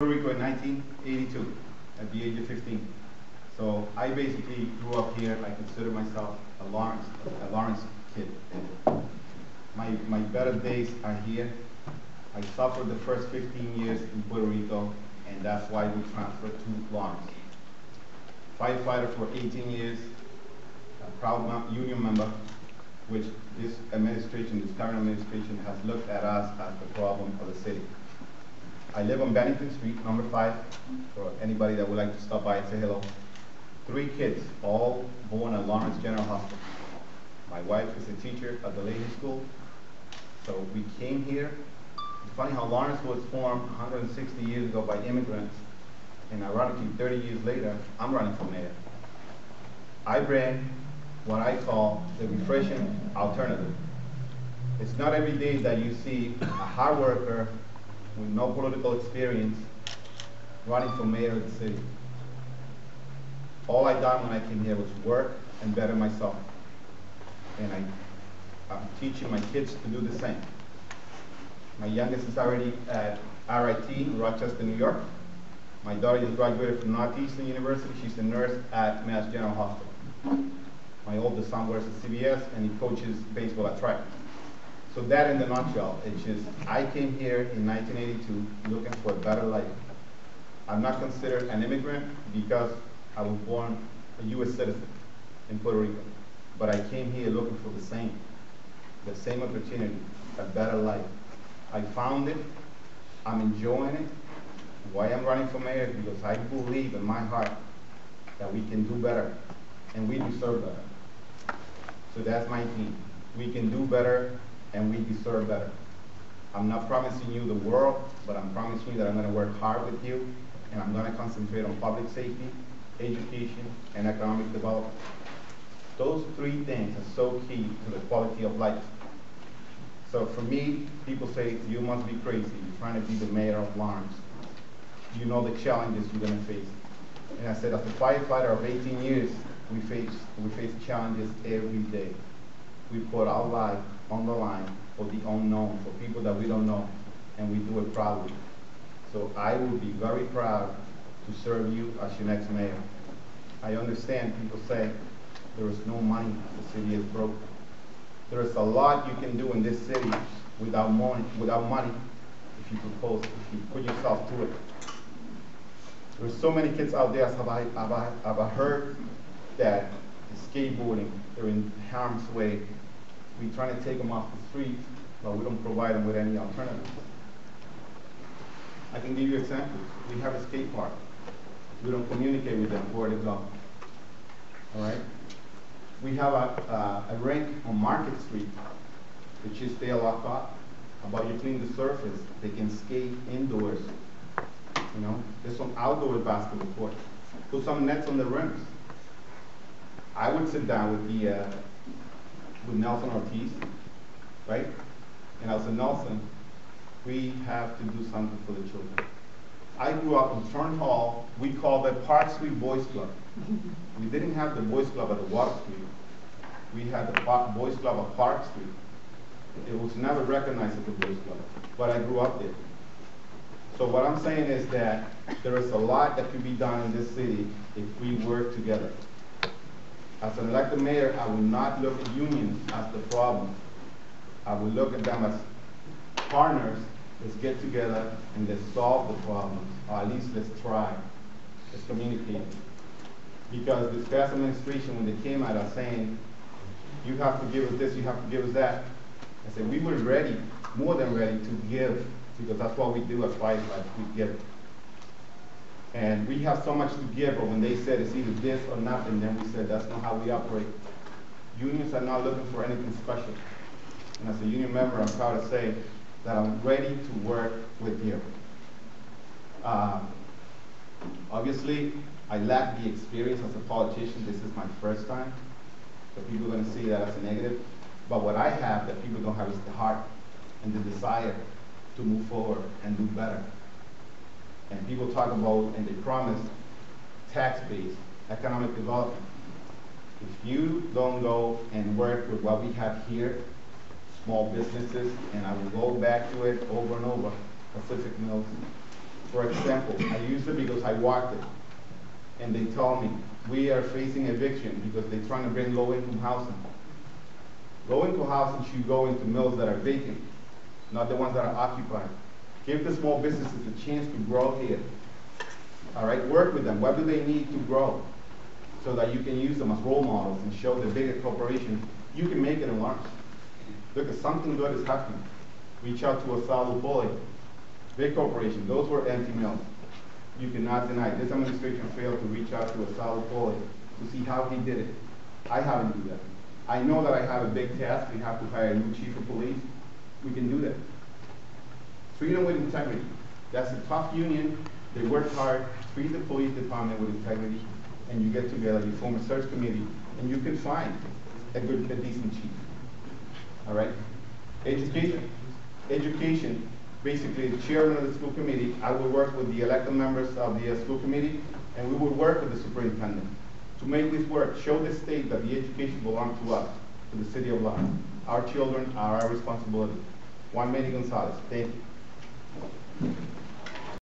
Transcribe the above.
Puerto Rico in 1982 at the age of 15. So I basically grew up here. I consider myself a Lawrence kid. My better days are here. I suffered the first 15 years in Puerto Rico, and that's why we transferred to Lawrence. Firefighter for 18 years, a proud union member, which this current administration has looked at us as the problem of the city. I live on Bennington Street, number 5, for anybody that would like to stop by and say hello. 3 kids, all born at Lawrence General Hospital. My wife is a teacher at the Leahy School. So we came here. It's funny how Lawrence was formed 160 years ago by immigrants, and ironically 30 years later, I'm running for mayor. I bring what I call the refreshing alternative. It's not every day that you see a hard worker with no political experience running for mayor of the city. All I done when I came here was work and better myself. And I'm teaching my kids to do the same. My youngest is already at RIT in Rochester, New York. My daughter just graduated from Northeastern University. She's a nurse at Mass General Hospital. My oldest son works at CBS, and he coaches baseball at Triton. So that in the nutshell, it's just, I came here in 1982 looking for a better life. I'm not considered an immigrant because I was born a U.S. citizen in Puerto Rico. But I came here looking for the same opportunity, a better life. I found it, I'm enjoying it. Why I'm running for mayor is because I believe in my heart that we can do better, and we deserve better. So that's my theme. We can do better, and we deserve better. I'm not promising you the world, but I'm promising you that I'm going to work hard with you, and I'm going to concentrate on public safety, education, and economic development. Those 3 things are so key to the quality of life. So for me, people say, you must be crazy. You're trying to be the mayor of Lawrence. You know the challenges you're going to face. And I said, as a firefighter of 18 years, we face challenges every day. We put our life on the line for the unknown, for people that we don't know, and we do it proudly. So I will be very proud to serve you as your next mayor. I understand people say there is no money, the city is broke. There is a lot you can do in this city without money if you propose, if you put yourself to it. There's so many kids out there, I've heard that skateboarding, they're in harm's way. We're trying to take them off the street, but we don't provide them with any alternatives. I can give you examples. We have a skate park. We don't communicate with them where to go. All right? We have a rink on Market Street, which is there locked up. About you clean the surface, they can skate indoors. You know, there's some outdoor basketball court. Put some nets on the rims. I would sit down with Nelson Ortiz, right? And I said, Nelson, we have to do something for the children. I grew up in Turn Hall. We called it Park Street Boys Club. We didn't have the Boys Club at the Water Street. We had the Boys Club at Park Street. It was never recognized as the Boys Club, but I grew up there. So what I'm saying is that there is a lot that could be done in this city if we work together. As an elected mayor, I will not look at unions as the problem. I will look at them as partners. Let's get together and let's solve the problems, or at least let's try. Let's communicate. Because this past administration, when they came at us saying, you have to give us this, you have to give us that, I said, we were ready, more than ready to give, because that's what we do as firefighters, we give. And we have so much to give, but when they said it's either this or nothing, then we said that's not how we operate. Unions are not looking for anything special. And as a union member, I'm proud to say that I'm ready to work with you. Obviously, I lack the experience as a politician. This is my first time. So people are going to see that as a negative. But what I have that people don't have is the heart and the desire to move forward and do better. And people talk about, and they promise, tax-based economic development. If you don't go and work with what we have here, small businesses, and I will go back to it over and over, Pacific Mills, For example, I use it because I walked it, and they told me, we are facing eviction because they're trying to bring low-income housing. Low-income housing should go into mills that are vacant, not the ones that are occupied. Give the small businesses a chance to grow here. All right, work with them. What do they need to grow? So that you can use them as role models and show the bigger corporations you can make it in Lawrence. Look, if something good is happening, reach out to Asalo Poli, big corporation. Those were empty mills. You cannot deny. This administration failed to reach out to Asalo Poli to see how he did it. I haven't done that. I know that I have a big task. We have to hire a new chief of police. We can do that. Treat them with integrity. That's a tough union. They work hard. Treat the police department with integrity, and you get together, you form a search committee, and you can find a decent chief. All right? Education. Education. Basically, the chairman of the school committee, I will work with the elected members of the school committee, and we will work with the superintendent to make this work. Show the state that the education belongs to us, to the city of Lawrence. Our children are our responsibility. Juan Mary Gonzalez. Thank you.